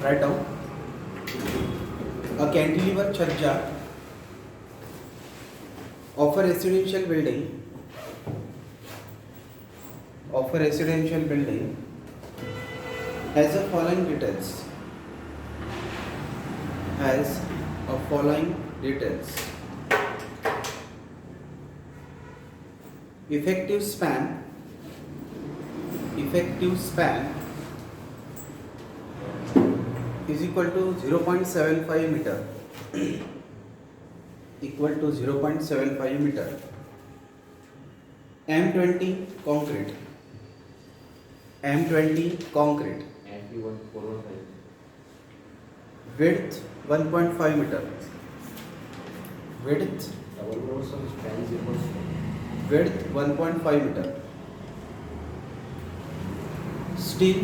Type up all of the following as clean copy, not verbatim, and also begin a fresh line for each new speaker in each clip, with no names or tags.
Write down a cantilever chhajja of a residential building has the following details. Effective span is equal to 0.75 meter. M20 concrete. Width 1.5 meter. Width 1.5 meter. Steel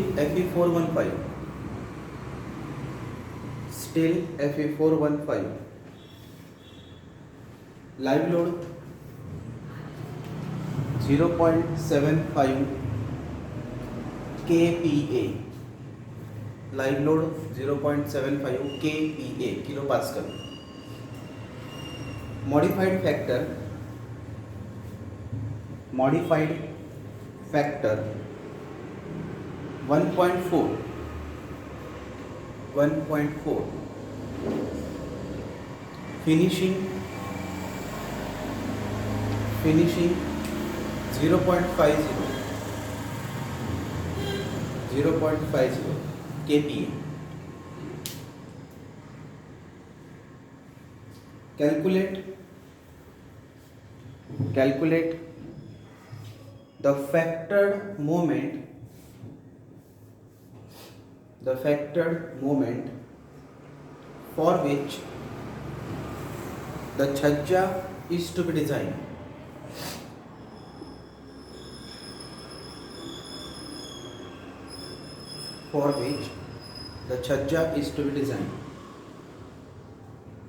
Fe415. Live load 0.75 kPa. Live load 0.75 kPa, kilopascal. Modified factor 1.4. Finishing 0.50 kPa. Calculate the factored moment for which the chhajja is to be designed.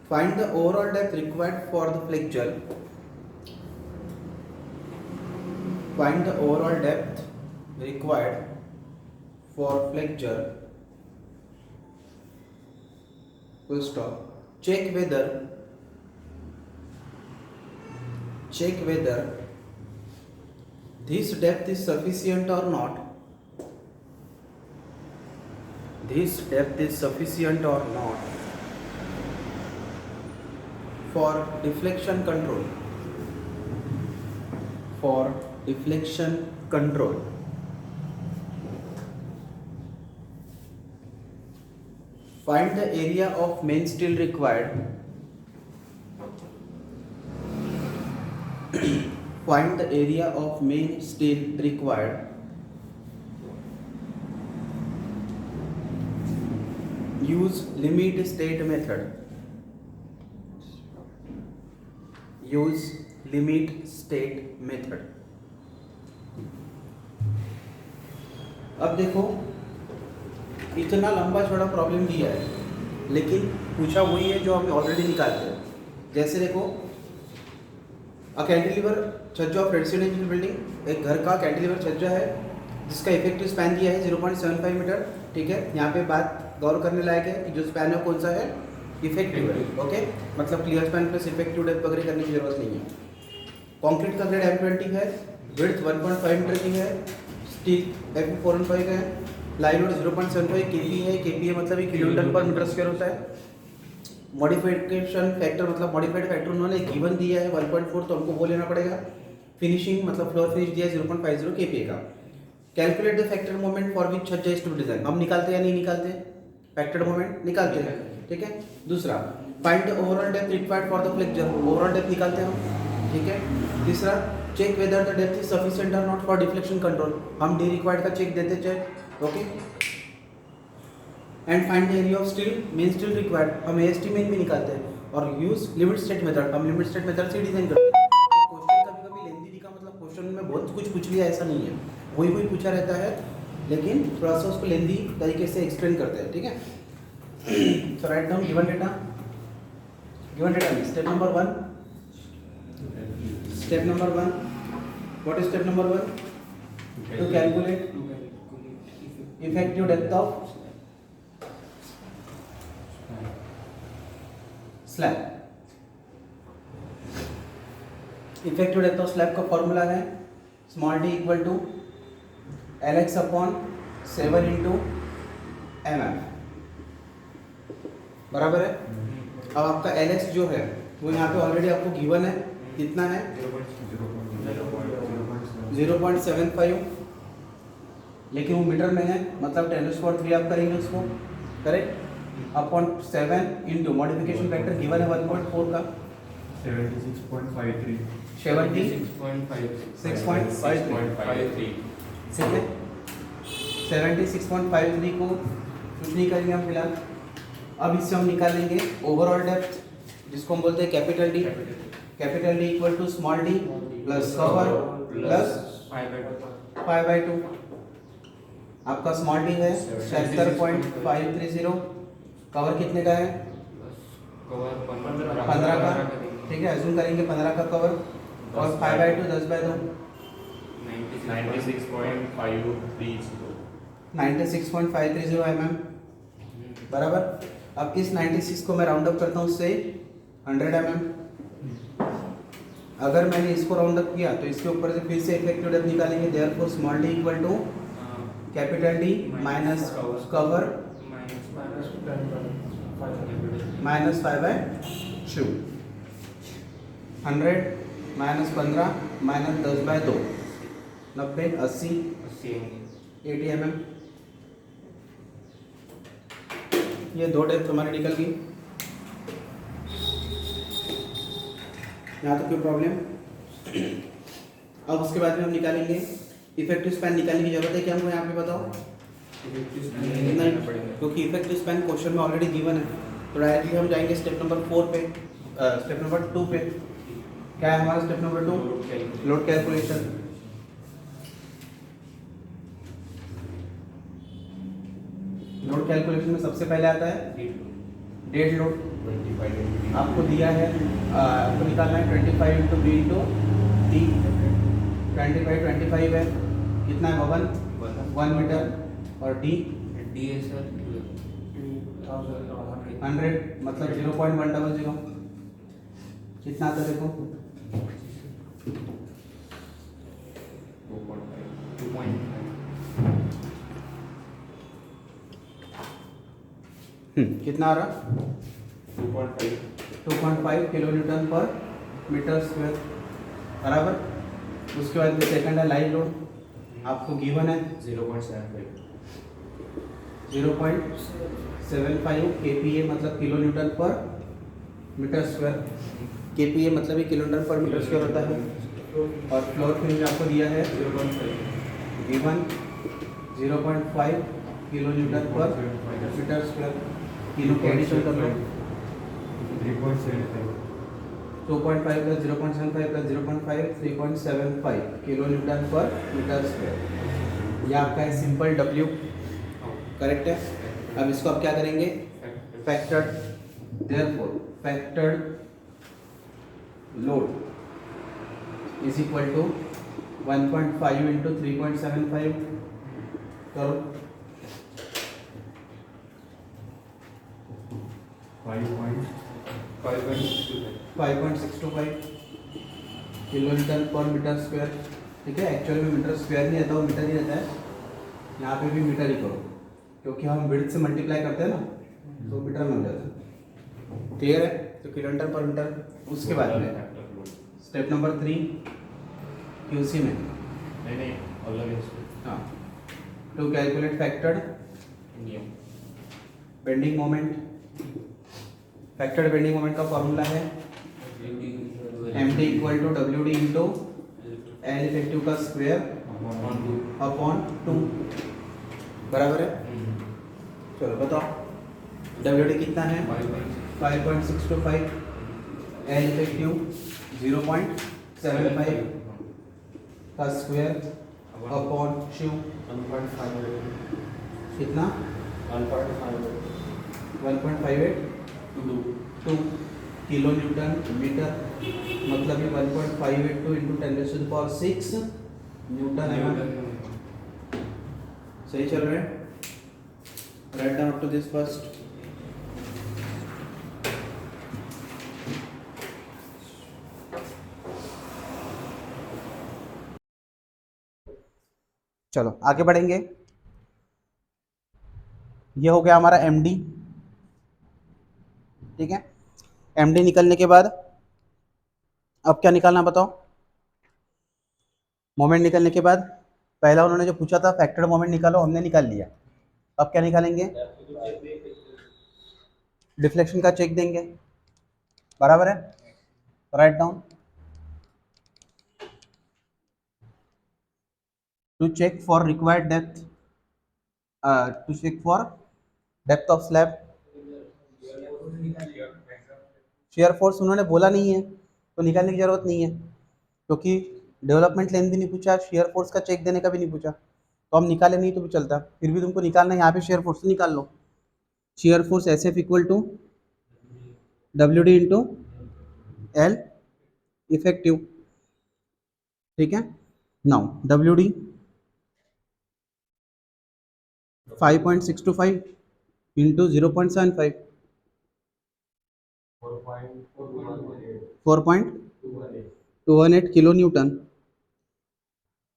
Find the overall depth required for the flexure. Full stop. Check whether this depth is sufficient or not. For deflection control. Find the area of main steel required. Use limit state method. अब देखो इतना लंबा चौड़ा problem दिया है, लेकिन पूछा वही है जो हम ऑलरेडी निकालते हैं. जैसे देखो कैंटिलीवर छज्जा ऑफ रेसिडेंशियल बिल्डिंग, एक घर का कैंटिलीवर छज्जा है जिसका इफेक्टिव स्पैन दिया है 0.75 मीटर. ठीक है, यहाँ पे बात गौर करने लायक है कि जो स्पैन है कौन सा है, इफेक्टिव है. ओके, मतलब clear span plus effective depth वगैरह करने की जरूरत नहीं है. कंक्रीट का ग्रेड M20 है, विड्थ 1.5 मीटर की है, स्टील Fe415 का है, लाइव लोड 0.75 kPa है. kPa मतलब ये किलोन्यूटन पर मीटर स्क्वायर होता है. मॉडिफिकेशन फैक्टर मतलब मॉडिफाइड फैक्टर उन्होंने गिवन दिया है 1.4, तो हमको वो लेना पड़ेगा. फिनिशिंग मतलब फ्लोर फिनिश दिया है 0.50 kPa का. Calculate the factor moment for which छज्जा इज टू बी डिजाइन. हम निकालते हैं या नहीं निकालते? फैक्टर मोमेंट निकालते हैं. ठीक है. दूसरा, find the overall depth required for the flexure. Overall depth निकालते हैं हम. ठीक है. तीसरा, check whether the depth is sufficient और नॉट फॉर डिफ्लेक्शन कंट्रोल. हम डी रिक्वायर्ड का चेक देते check. Okay. And find the area of steel, main steel required. हम AST मेन भी निकालते हैं. और यूज लिमिट स्टेट मेथड, हम लिमिट स्टेट मेथड से डिजाइन करते हैं. क्वेश्चन कभी कभी लेंथी दिखा, मतलब क्वेश्चन में बहुत कुछ पूछ लिया ऐसा नहीं है, वही पूछा रहता है, लेकिन थोड़ा सा उसको लेंथी तरीके से एक्सप्लेन करते हैं. ठीक है. So write down given data means step number 1. What is step number 1? To calculate effective depth of slab. Effective depth of slab का फॉर्मूला है small D equal to LX upon 7 into mm, बराबर है। अब आपका LX जो है वो यहाँ पे ऑलरेडी आपको गिवन है, कितना है 0.75, लेकिन वो मीटर में है, मतलब 10⁻³ आप करेंगे उसको, correct, upon 7 into modification factor given है 1.4 का
76.53
ठीक है। 76.53 को कुछ नहीं करेंगे हम फिलहाल। अब इससे हम निकालेंगे ओवरऑल डेप्थ, जिसको हम बोलते हैं capital D. Capital D equal to small d plus cover plus π/2। आपका स्मॉल डी है 76.530, कवर कितने का है 15 का, ठीक है, एज्यूम करेंगे 15 का कवर, और π/2 10/2 96.530 mm, बराबर। अब इस 96 को मैं राउंड अप करता हूँ से 100 mm। अगर मैंने इसको राउंड अप किया तो इसके ऊपर से फिर से इफेक्टिव डेप्थ निकालेंगे, therefore small D equal to capital D minus cover minus π/2, 100 minus 15 minus 10/2 90 80 mm। ये दो डेप्थ हमारी निकल गई। यहाँ तक कोई प्रॉब्लम? अब उसके बाद में हम निकालेंगे इफेक्टिव स्पैन। निकालने की जरूरत है क्या हमको यहाँ पे बताओ? नहीं, क्योंकि इफेक्टिव स्पैन क्वेश्चन में ऑलरेडी गिवन है। तो डायरेक्टली हम जाएंगे स्टेप नंबर 4 पे, स्टेप नंबर 2 पे। क्या है हमारा step number 2? Load calculation. Load calculation में सबसे पहले आता है डेड लोड। आपको दिया है, आपको निकालना है 25 इंटू बी इंटू डी। 25 है, कितना है 1 मीटर, और डी है सर 100, मतलब 0.100। कितना आता है देखो
2.5।
कितना आ रहा 2.5 kilo newton per metre square, बराबर। उसके बाद में सेकंड है लाइव लोड, आपको गिवन है 0.75 kPa, मतलब kilo newton per metre square. kPa मतलब ही kilo newton per metre square होता है। और फ्लोर फिनिश आपको दिया है given 0.5 kilo newton per metre square. तीनों को एडिशन कर लो, 2.5 plus 0.75 plus 0.5 3.75 kilo newton per metre square. यह आपका है सिंपल W, करेक्ट है। अब इसको आप क्या करेंगे factored, therefore factored load is equal to 1.5 into 3.75 करो 5.625 kilo newton per metre square, ठीक है। एक्चुअली में मीटर स्क्वायर नहीं रहता, वो मीटर ही रहता है। यहाँ पे भी मीटर ही करो, क्योंकि हम विड्थ से मल्टीप्लाई करते हैं ना, तो मीटर में हो जाता है। क्लियर है? तो किलो न्यूटन पर मीटर। उसके बाद में स्टेप नंबर 3 QC में हाँ, to calculate factored bending moment. Factored bending moment का फॉर्मूला है MT equal to WD into L effective का स्क्वायर अपॉन 2, बराबर है। चलो बताओ WD कितना है 5.625, L इफेक्टिव 0.75 का स्क्वायर अपॉन 2 कितना 1.58 2 किलो न्यूटन मीटर, मतलब ये 1.582 इंटू 10⁶ न्यूटन mm। सही चल रहे हैं? Write down up to this first. चलो आगे बढ़ेंगे। ये हो गया हमारा एम डी, ठीक है। एम डी निकलने के बाद अब क्या निकालना बताओ। मोमेंट निकलने के बाद पहला उन्होंने जो पूछा था फैक्टर्ड मोमेंट निकालो, हमने निकाल लिया। अब क्या निकालेंगे, डिफ्लेक्शन का चेक देंगे, बराबर है। Write down, to check for required depth, to check for depth of slab. Shear force उन्होंने बोला नहीं है तो निकालने की जरूरत नहीं है, क्योंकि डेवलपमेंट लेंथ भी नहीं पूछा, शेयर फोर्स का चेक देने का भी नहीं पूछा, तो हम निकाले नहीं तो भी चलता। फिर भी तुमको निकालना है, यहाँ पे शेयर फोर्स निकाल लो। Shear force S F equal to W D into L effective, ठीक है। Now W D 5.625 into 0.75, 4.218 kilo newton,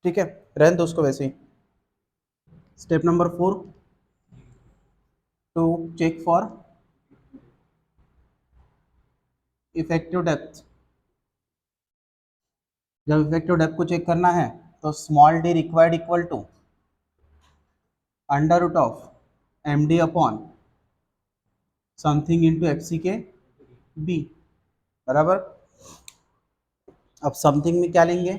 ठीक है। रहने दो उसको वैसे ही। Step number 4, to check for effective depth. जब इफेक्टिव डेप्थ को चेक करना है तो small d required equal to under root of M D upon something into F C K B, बराबर। अब समथिंग में क्या लेंगे,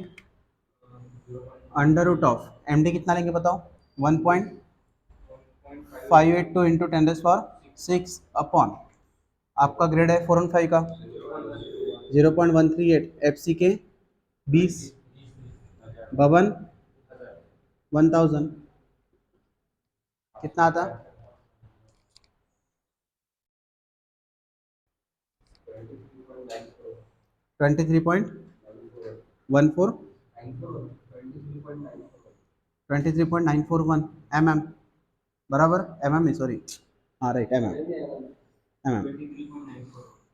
under root of M D कितना लेंगे बताओ, 1.582 इंटू 10⁻6 अपॉन आपका ग्रेड है 415 का 0.138, एफ सी के 20, बवन 1000, कितना आता, 23.14 23.941 mm, बराबर। mm नहीं सॉरी, हाँ राइट mm,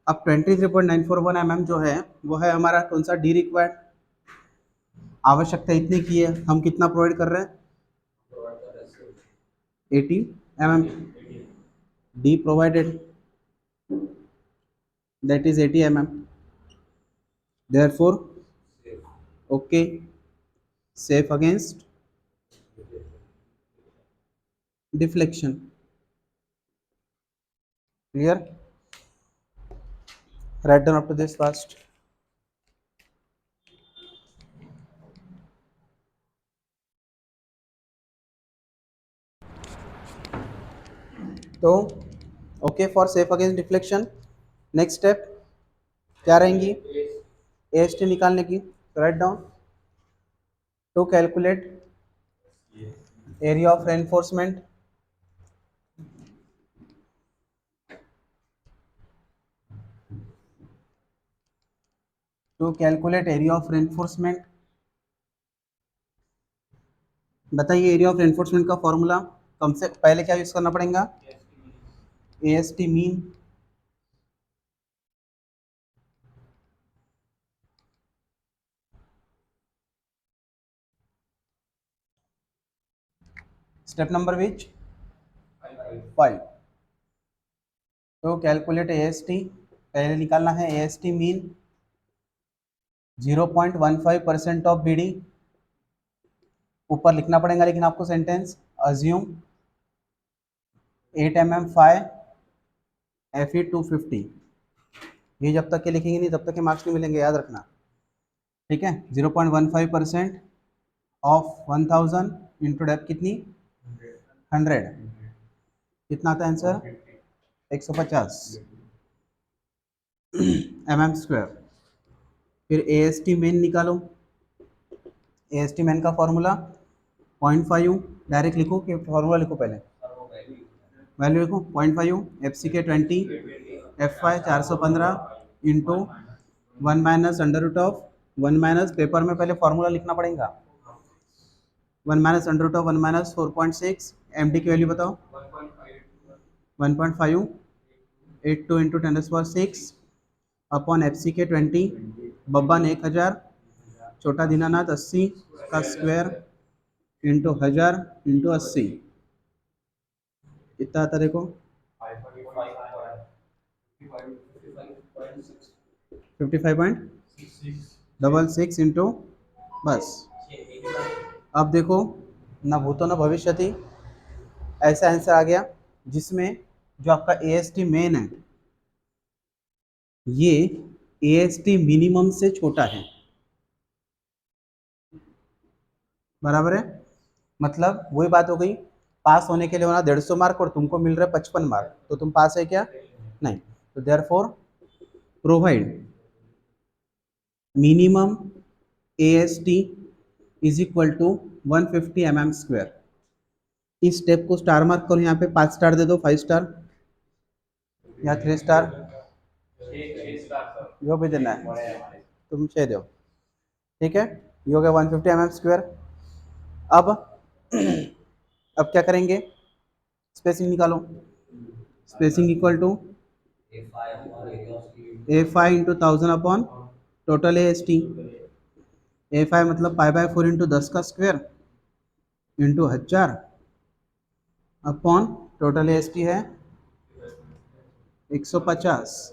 अब 23.941 mm जो है वो है हमारा कौन सा, डी रिक्वायर्ड। आवश्यकता इतनी की है, हम कितना प्रोवाइड कर रहे हैं, 80 mm, D provided that is 80 mm, therefore okay, safe against deflection, clear। write down up to this fast। तो okay for safe against deflection, next step क्या रहेंगी, एएसटी निकालने की। Write down, to calculate area of reinforcement, to calculate area of reinforcement. बताइए area of reinforcement का formula कम से पहले क्या यूज करना पड़ेगा, AST mean, step number which 5, तो कैलकुलेट एएसटी, पहले निकालना है एएसटी मीन 0.15% ऑफ बीडी, ऊपर लिखना पड़ेगा लेकिन आपको sentence, assume 8 mm phi FE 250, ये जब तक के लिखेंगे नहीं तब तक के मार्क्स नहीं मिलेंगे, याद रखना, ठीक है। 0.15% ऑफ 1000 इंटू डेप्थ कितनी 100, कितना आता है आंसर 150 mm स्क्वायर। फिर AST मेन निकालो, AST मेन का फॉर्मूला 0.5, डायरेक्ट लिखो कि फॉर्मूला लिखो, पहले वैल्यू लिखो 0.5, FCK 20, FY 415 into 1 minus under root of 1 minus, paper में पहले फॉर्मूला लिखना पड़ेगा, 1 minus under root of 1 minus 4.6, MD की वैल्यू बताओ 1.582 इंटू 10⁻6 अपॉन FCK 20, बब्बन 1000, छोटा दीनानाथ 80 का स्क्वायर इंटू 1000 इंटू 80 कितना आता देखो 55.66 इंटू बस। अब देखो ना भूतो ना भविष्य थी, ऐसा आंसर आ गया जिसमें जो आपका ए एस टी मेन है ये ए एस टी मिनिमम से छोटा है, बराबर है। मतलब वही बात हो गई, पास होने के लिए होना 150 मार्क और तुमको मिल रहा है 55 मार्क, तो तुम पास है क्या? नहीं। तो therefore provide minimum A S T is equal to 150 mm²। इस स्टेप को स्टार मार्क करो, यहाँ पे 5 स्टार दे दो, 5 स्टार या 3 स्टार जो भी देना है तुम 6 दो, ठीक है। ये हो गया 150 mm²। अब अब क्या करेंगे, स्पेसिंग निकालो। Spacing equal to A five into 1000 upon total A S T. A five मतलब पाई/4 इंटू 10 का square into 1000 upon total A S T है 150।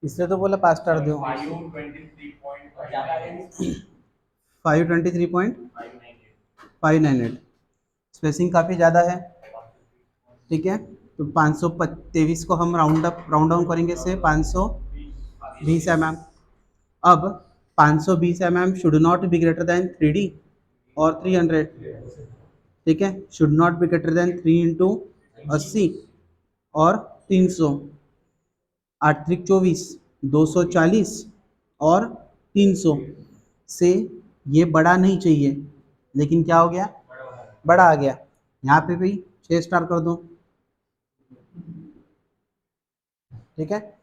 इसलिए तो बोला 5 स्टार दो। 523.598। स्पेसिंग काफ़ी ज़्यादा है, ठीक है। तो 523 को हम राउंड डाउन करेंगे से 520 mm। अब 520 mm should not be greater than 3D और 300, ठीक है। Should not be greater than 3 into 80 और 300, 8 त्रिक 24, 240 और 300 से ये बड़ा नहीं चाहिए, लेकिन क्या हो गया, बड़ा आ गया। यहाँ पे भी 6 स्टार कर दो, ठीक है।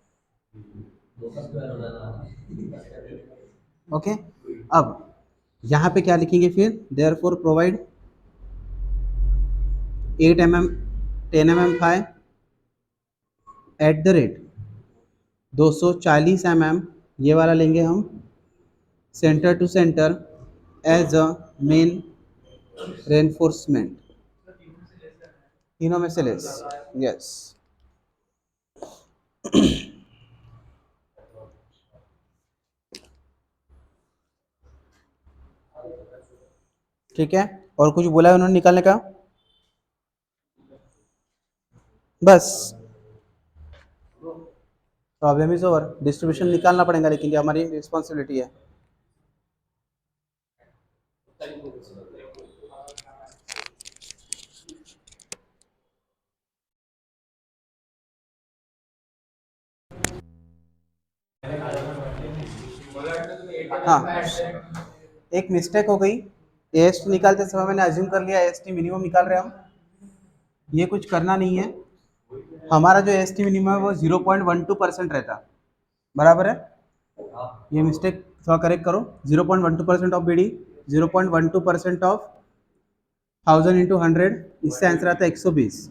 ओके। अब यहाँ पे क्या लिखेंगे फिर, therefore provide 8 mm 10 mm five at the rate 240 mm, ये वाला लेंगे हम centre to centre as a main reinforcement, तीनों में से लेस, यस। ठीक है। और कुछ बोला है उन्होंने निकालने का? बस प्रॉब्लम इज ओवर। डिस्ट्रीब्यूशन निकालना पड़ेगा, लेकिन ये हमारी रिस्पॉन्सिबिलिटी है। हाँ, एक मिस्टेक हो गई, ए एस टी निकालते समय मैंने अज्यूम कर लिया ए एस टी मिनिमम निकाल रहे हम, ये कुछ करना नहीं है। हमारा जो ए एस टी मिनिमम है वो 0.12% रहता, बराबर है। ये मिस्टेक थोड़ा करेक्ट करो, 0.12% of B D, 0.12% of 1000 into 100, इससे आंसर आता है 120,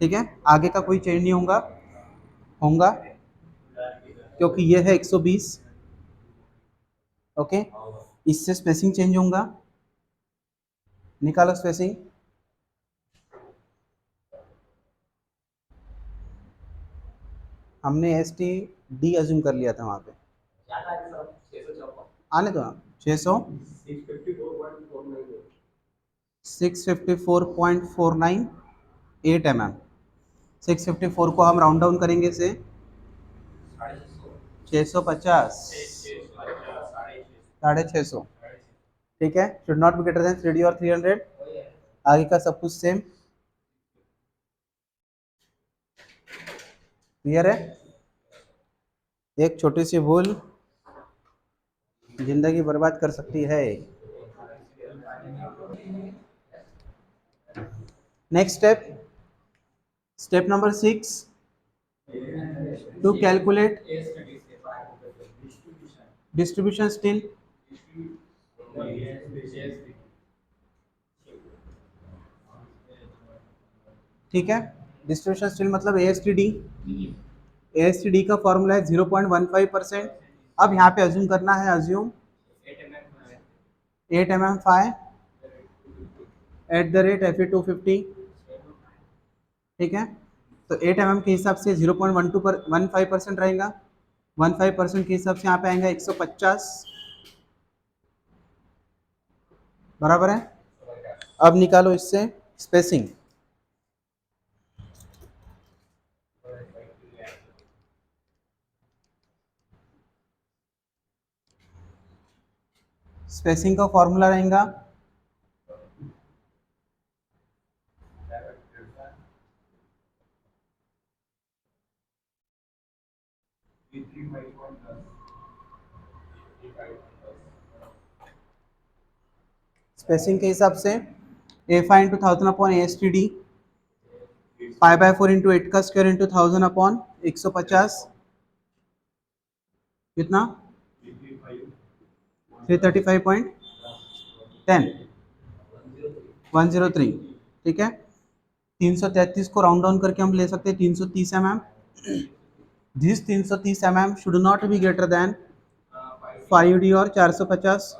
ठीक है। आगे का कोई चेंज नहीं होगा होगा क्योंकि ये है 120, ओके। इससे स्पेसिंग चेंज होगा, निकालो स्पेसिंग। हमने एस टी डी अज्यूम कर लिया था वहाँ पे, आने दो ना। 600 654.498 mm। 654 को हम राउंड डाउन करेंगे से 650, 650, ठीक है। Should not be greater than 3D और 300। आगे का सब कुछ सेम, क्लियर है। एक छोटी सी भूल जिंदगी बर्बाद कर सकती है। Next step, step number 6, to calculate distribution steel, ठीक है। डिस्ट्रीब्यूशन स्टिल मतलब A S T D, ASTD का फॉर्मूला है 0.15%। अब यहाँ पे अज्यूम करना है, assume 8 mm phi at the rate Fe250, ठीक है। तो 8 mm के हिसाब से 0.15% रहेगा, 15% के हिसाब से यहाँ पे आएगा 150, बराबर है। अब निकालो इससे स्पेसिंग, स्पेसिंग का फॉर्मूला रहेगा स्पेसिंग के हिसाब से A5 into 1000 upon ASTD, pi by 4 into 8 का स्क्वायर इंटू 1000 अपॉन 150, कितना 335.10 103, ठीक है। 333 को राउंड डाउन करके हम ले सकते हैं 330 mm। This 330 mm should not be greater than 5D और 450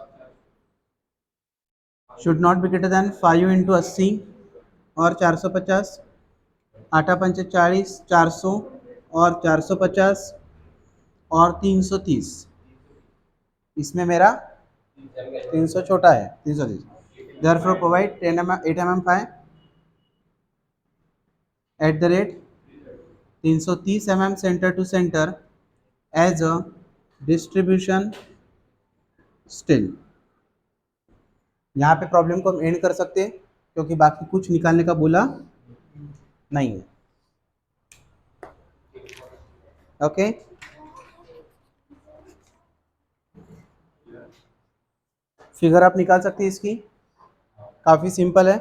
should not be greater than 5 into 80 और 450, 8 पंच 40, 400 और 450 और 330, इसमें मेरा 300 छोटा है, 330। Therefore provide 10 mm 8 mm phi at the rate 330 mm centre to centre as a distribution steel. यहाँ पे प्रॉब्लम को हम एंड कर सकते हैं क्योंकि बाकी कुछ निकालने का बोला नहीं है। ओके, फिगर आप निकाल सकते हैं इसकी, काफ़ी सिंपल है।